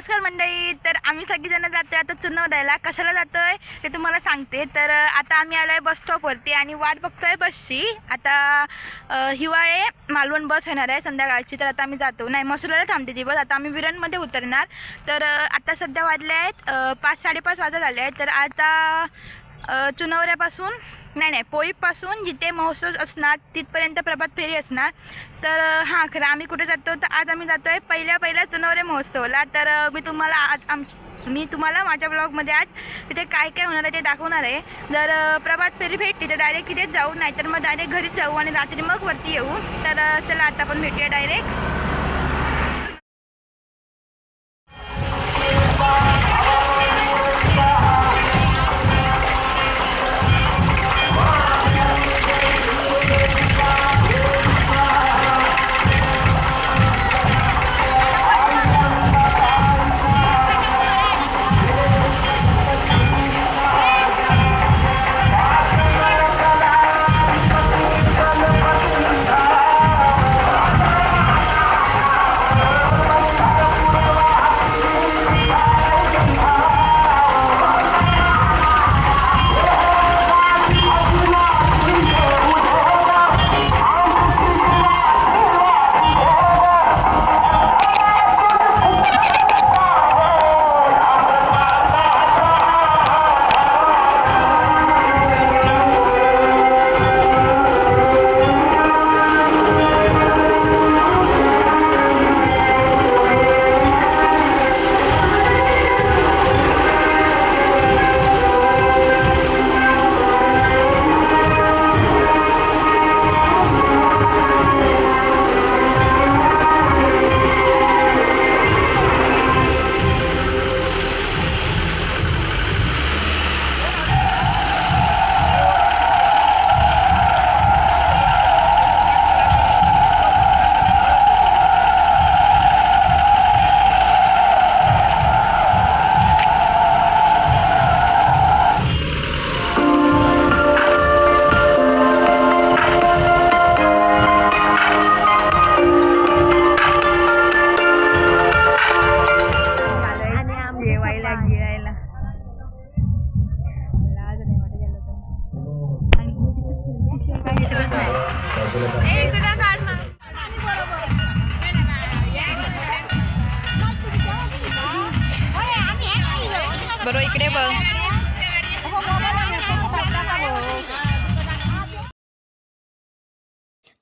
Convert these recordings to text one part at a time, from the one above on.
नमस्कार मंडळी. तर आम्ही सगळीजण जातोय आता चुनाव द्यायला. कशाला जातोय ते तुम्हाला सांगते. तर आता आम्ही आलोय बस स्टॉपवरती आणि वाट बघतोय बसची. आता हिवाळे मालवण बस येणार आहे संध्याकाळची. तर आता आम्ही जातो. नाही, मसुराला थांबते ती बस. आता आम्ही विरणमध्ये उतरणार. तर आता सध्या वाजले आहेत 5-5:30 वाजत झाले आहेत. तर आता चुनवऱ्यापासून नाही पोईपासून जिथे महोत्सव असणार तिथपर्यंत प्रभात फेरी असणार. तर हां, खरं आम्ही कुठे जातो तर आज आम्ही जातो आहे पहिल्या चुनवरे महोत्सवाला. तर मी तुम्हाला माझ्या ब्लॉगमध्ये आज तिथे काय काय होणार आहे ते दाखवणार आहे. जर प्रभात फेरी भेटली तर डायरेक्ट तिथेच जाऊ, नाहीतर मग डायरेक्ट घरीच जाऊ आणि रात्री मग वरती येऊ. तर चला आता आपण भेटूया डायरेक्ट. बरोबर इकडे बघ.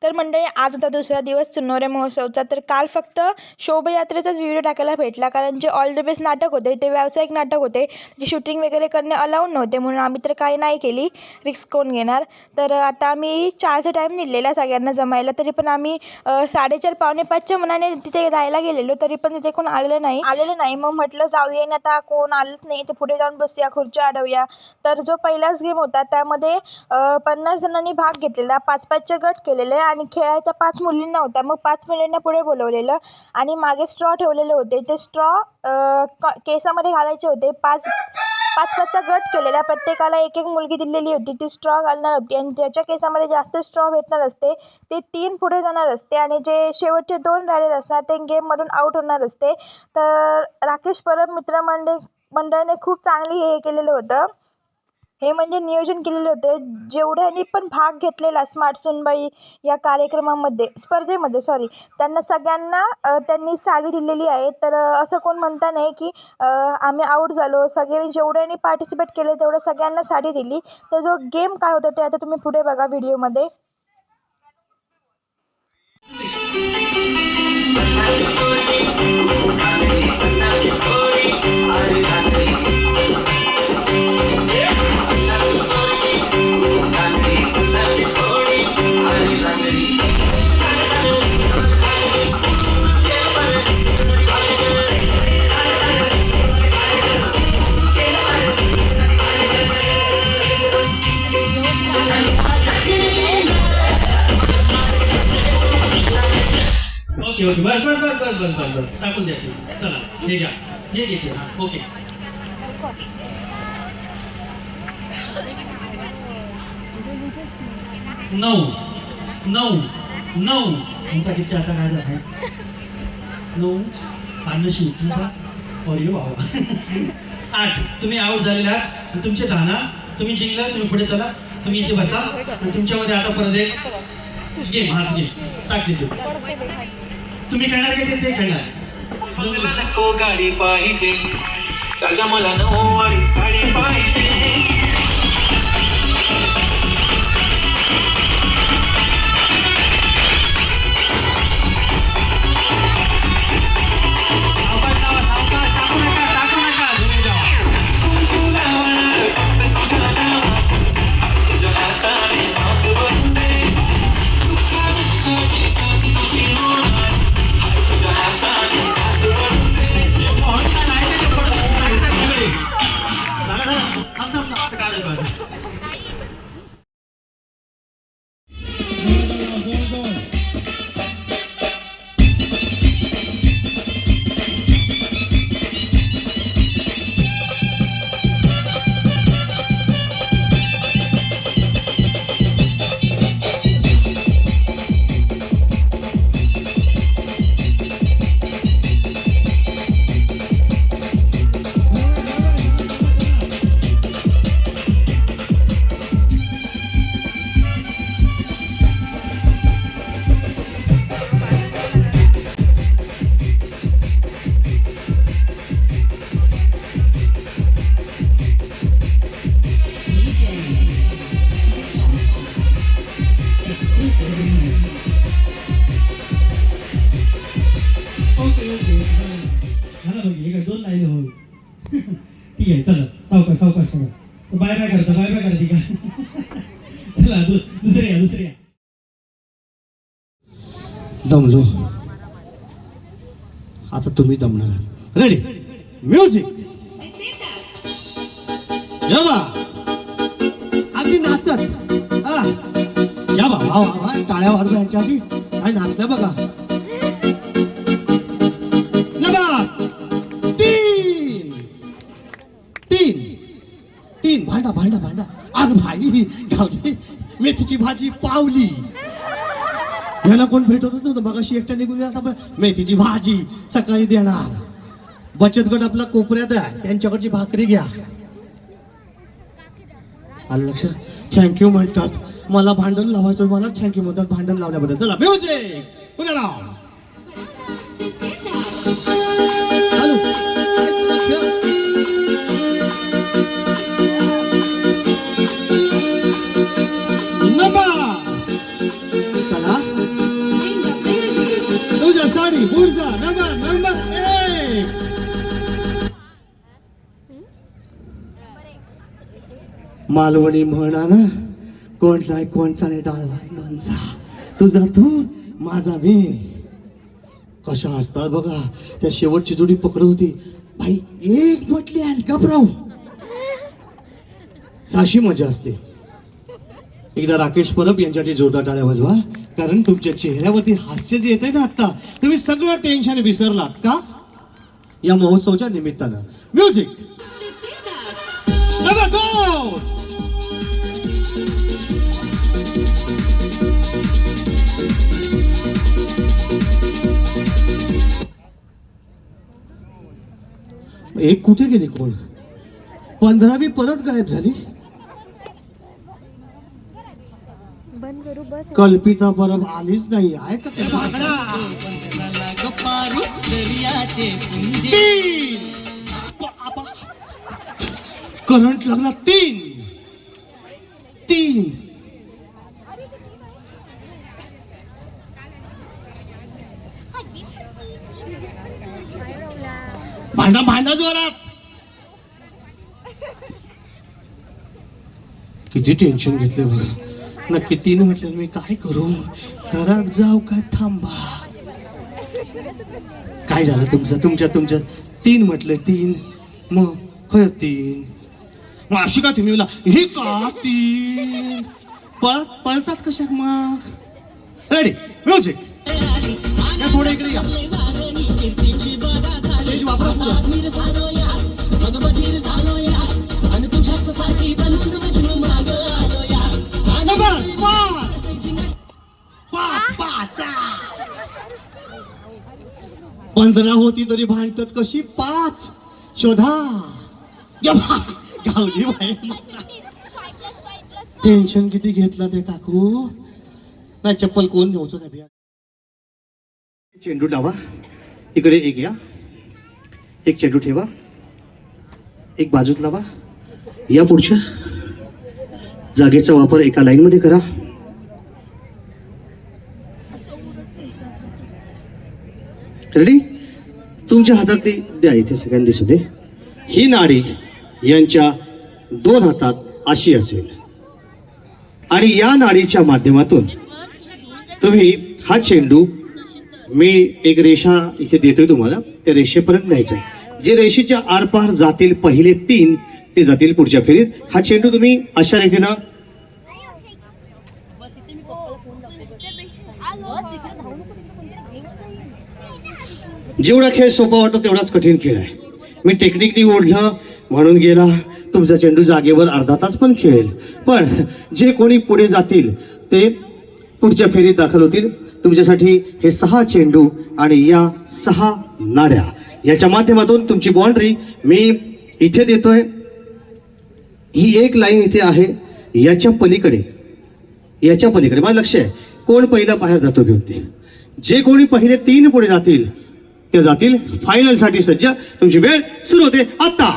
तर मंडळी आज होता दुसरा दिवस चुनवरे महोत्सवचा. तर काल फक्त शोभायात्रेचाच व्हिडिओ टाकायला भेटला, कारण जे ऑल द बेस्ट नाटक होते ते व्यावसायिक नाटक होते, जे शूटिंग वगैरे करणे अलाउड नव्हते, म्हणून आम्ही तर काही नाही केली, रिस्क कोण घेणार. तर आता आम्ही 4चा टाईम दिलेला सगळ्यांना जमायला, तरी पण आम्ही 4:30-4:45च्या मनाने तिथे जायला गेलेलो, तरी पण तिथे कोण आलेलं नाही. मग म्हटलं जाऊया ना, आता कोण आलंच नाही तर पुढे जाऊन बसूया, खुर्च्या अडवूया. तर जो पहिलाच गेम होता त्यामध्ये 50 जणांनी भाग घेतलेला, 5-5चे गट केलेले आणि खेळायचा 5 मुलींना होता. मग 5 मुलींना पुढे बोलवलेलं आणि मागे स्ट्रॉ ठेवलेले होते. ते स्ट्रॉ केसामध्ये घालायचे होते. 5-5चा गट केलेला, प्रत्येकाला एक मुलगी दिलेली होती, ती स्ट्रॉ घालणार होती आणि ज्याच्या केसामध्ये जास्त स्ट्रॉ भेटणार असते ते 3 पुढे जाणार असते आणि जे शेवटचे 2 राहिलेले असणार ते गेममधून आऊट होणार असते. तर राकेश परब मित्रमंडळाने खूप चांगली हे केलेलं होतं, हे म्हणजे नियोजन केलेलं होतं. जेवढ्यांनी पण भाग घेतलेला स्मार्ट सुनबाई या स्पर्धेमध्ये त्यांना सगळ्यांना त्यांनी साडी दिलेली आहे. तर असं कोण म्हणता नाही की आम्ही आऊट झालो. जेवढ्यांनी पार्टिसिपेट केले तेवढं सगळ्यांना साडी दिली. तर जो गेम काय होता ते आता तुम्ही पुढे बघा व्हिडिओमध्ये. ओके बस टाकून द्यायचं. चला हे घ्या, हे घेते. हां ओके. नऊ तुमचा किती आता काय झाला? 9 पानशी तुमचा और यू आवा 8 तुम्ही आऊट झालेले आहात. तुमचे 10 ना. तुम्ही जिंकला. तुम्ही पुढे चला. तुम्ही इथे बसा आणि तुमच्यामध्ये आता परत एक गेम हाच गेम टाकली तुम्ही खेळणार का ते खेळणार. मला नको गाडी पाहिजे राजा मला नऊवारी साडी पाहिजे. ठीक आहे चला सावकाश करा. बाय बाय करता ठीक आहे. चला दुसरे या. दमलो आता तुम्ही दमणार आहात. रेडी म्युझिक या बा अगदी नाचत या बा वा वा टाळ्या वाजवा यांच्या आधी आणि नाचल्या बघा. या बा तीन तीन तीन भांडा भांडा भांडा. अग भाई गावली मेथीची भाजी पावली. याला कोण भेटत नव्हतं मग अशी एकट्या निघून गेला. आता मेथीची भाजी सकाळी देणार. बचत गट आपला कोपऱ्यात आहे त्यांच्याकडची भाकरी घ्या. आलं लक्ष. थँक्यू म्हणतात मला भांडण लावायचं मला थँक्यू म्हणतात भांडण लावल्याबद्दल. चला म्युझिक उद्या राव साडी ऊर्जा नंबर 1. मालवणी म्हणा ना कोण नाही कोणचा नाही डाळ भात लोणचा. तुझा तू माझा मी. कशा असतात बघा. त्या शेवटची जोडी पकडत होती भाई एक म्हटली आणि घबराव. अशी मजा असते. एकदा राकेश परब यांच्यासाठी जोरदार टाळ्या वाजवा कारण तुमच्या चेहऱ्यावरती हास्य जे येत आहे ना आता तुम्ही सगळं टेन्शन विसरलात का या महोत्सवाच्या निमित्तानं. Music number 2. एक कुठे गेली कोण 15वी परत गायब झाली. कल्पिता परब आलीच नाही आहे का. करंट लागला 3 भांडा जोरात. किती टेन्शन घेतले बघा. नक्की 3 म्हटलं मी काय करू घरात जाऊ काय थांबा. काय झालं तुमच्या 3 म्हटलं 3 मग खय 3 मग अशी का तुम्ही हे का 3 पळतात कशा मग. रेडी म्युझिक या थोडे इकडे या. स्टेज वापरा 15 होती तरी भांडतात कशी 5 शोधा. या बा, गावली बाई. टेन्शन किती घेतलं ते काकू. नाही चप्पल कोण घ्यायचो नाही. चेंडू लावा इकडे एक. या एक चेंडू ठेवा, एक बाजूत लावा. या पुढच्या जागेचा वापर एका लाईन मध्ये करा. रेडी. तुमच्या हातातली द्या इथे सगळ्यांना दिसू दे. ही नाडी यांच्या 2 हातात अशी असेल आणि या नाडीच्या माध्यमातून तुम्ही हा चेंडू, मी एक रेषा इथे देतोय तुम्हाला, त्या रेषेपर्यंत न्यायचं आहे. जे रेषेच्या आरपार जातील पहिले 3 ते जातील पुढच्या फेरीत. हा चेंडू तुम्ही अशा रीतीनं जेवढा खेळ सोपा वाटतो तेवढाच कठीण खेळ आहे. मी टेक्निकनी ओढलं म्हणून गेला तुमचा चेंडू जागेवर अर्धा तास पण खेळेल, पण जे कोणी पुढे जातील ते पुढच्या फेरीत दाखल होतील. तुमच्यासाठी हे 6 चेंडू आणि या 6 नाड्या याच्या माध्यमातून तुमची बाउंड्री मी इथे देतोय. ही एक लाईन इथे आहे, याच्या पलीकडे माझं लक्ष आहे कोण पहिला बाहेर जातो घेऊन ते. जे कोणी पहिले 3 पुढे जातील ते जातील फायनलसाठी सज्ज. तुमची वेळ सुरू होते आता.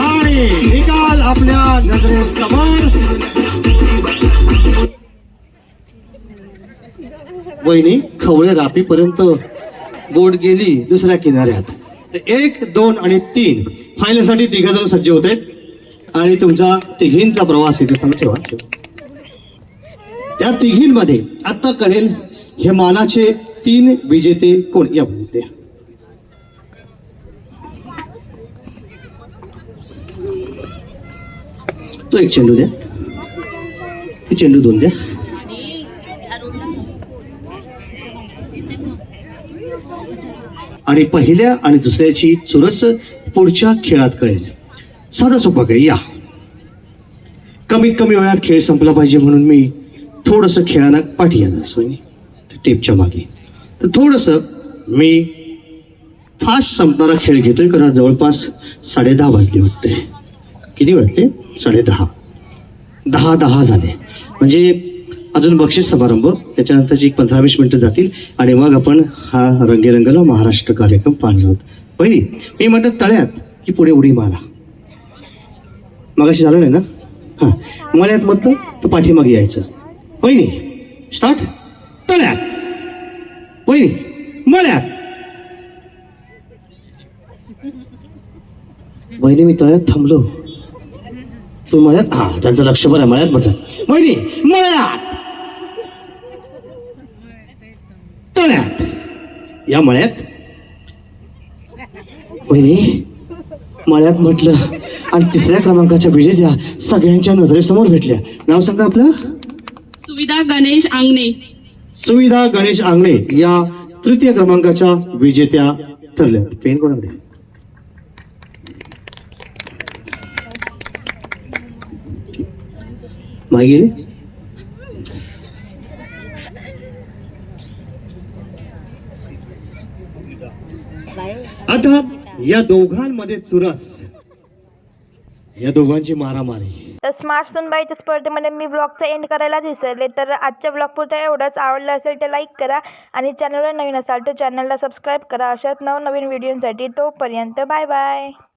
आणि निकाल आपल्या नजरेसमोर. वहिनी खवळे रापीपर्यंत बोट गेली दुसऱ्या किनाऱ्यात. 1, 2 आणि 3 फायनलसाठी 3 जण सज्ज होत आहेत आणि तुमचा तिघींचा प्रवास इथे ठेवा. त्या तिघींमध्ये आता कळेल हे मानाचे 3 विजेते कोण. या म्हणते तो एक चेंडू द्या, चेंडू 2 द्या. आणि पहिल्या आणि दुसऱ्याची चुरस पुढच्या खेळात कळेल. साधा सोपा खेळ. या कमीत कमी वेळात खेळ संपला पाहिजे म्हणून मी थोडंसं खेळानं पाठी येणार टेपच्या मागे. तर थोडंसं मी फास्ट संपणारा खेळ घेतोय कारण जवळपास 10:30 वाजले वाटते. किती वाजले? 10:30. 10 झाले म्हणजे अजून बक्षीस समारंभ, त्याच्यानंतरची 15-20 मिनिटं जातील आणि मग आपण हा रंगेरंगाला महाराष्ट्र कार्यक्रम पाहणार आहोत. पहिली मी म्हटलं तळ्यात की पुढे उडी मारा. मग अशी झालं नाही ना. हां, मळ्यात म्हटलं तर पाठीमागे यायचं. पहिली स्टार्ट. तळ्यात, पहिली मळ्यात. बहिणी मी तळ्यात थांबलो, तू मळ्यात. हा, त्यांचं लक्ष बरं मळ्यात म्हटलं. बहिणी मळ्यात, तळ्यात. या मळ्यात बहिणी मळ्यात म्हटलं आणि 3ऱ्या क्रमांकाच्या विजेत्या सगळ्यांच्या नजरेसमोर भेटल्या. नाव सांगा आपलं. सुविधा गणेश आंगणे. सुविधा गणेश आंगणे या 3य क्रमांकाच्या विजेत्या ठरल्या. पेन कोणाकडे? मागे गेले. आता या दोघांमध्ये चुरस, या दोघांची मारामारी. तर स्मार्ट सूनबाईच्या स्पर्धेमध्ये मी ब्लॉगचा एंड करायलाच विसरले. तर आजच्या ब्लॉगपुरतं एवढंच. आवडलं असेल तर लाईक करा आणि चॅनलवर नवीन असाल तर चॅनलला सबस्क्राईब करा अशाच नवनवीन व्हिडिओसाठी. तोपर्यंत बाय बाय.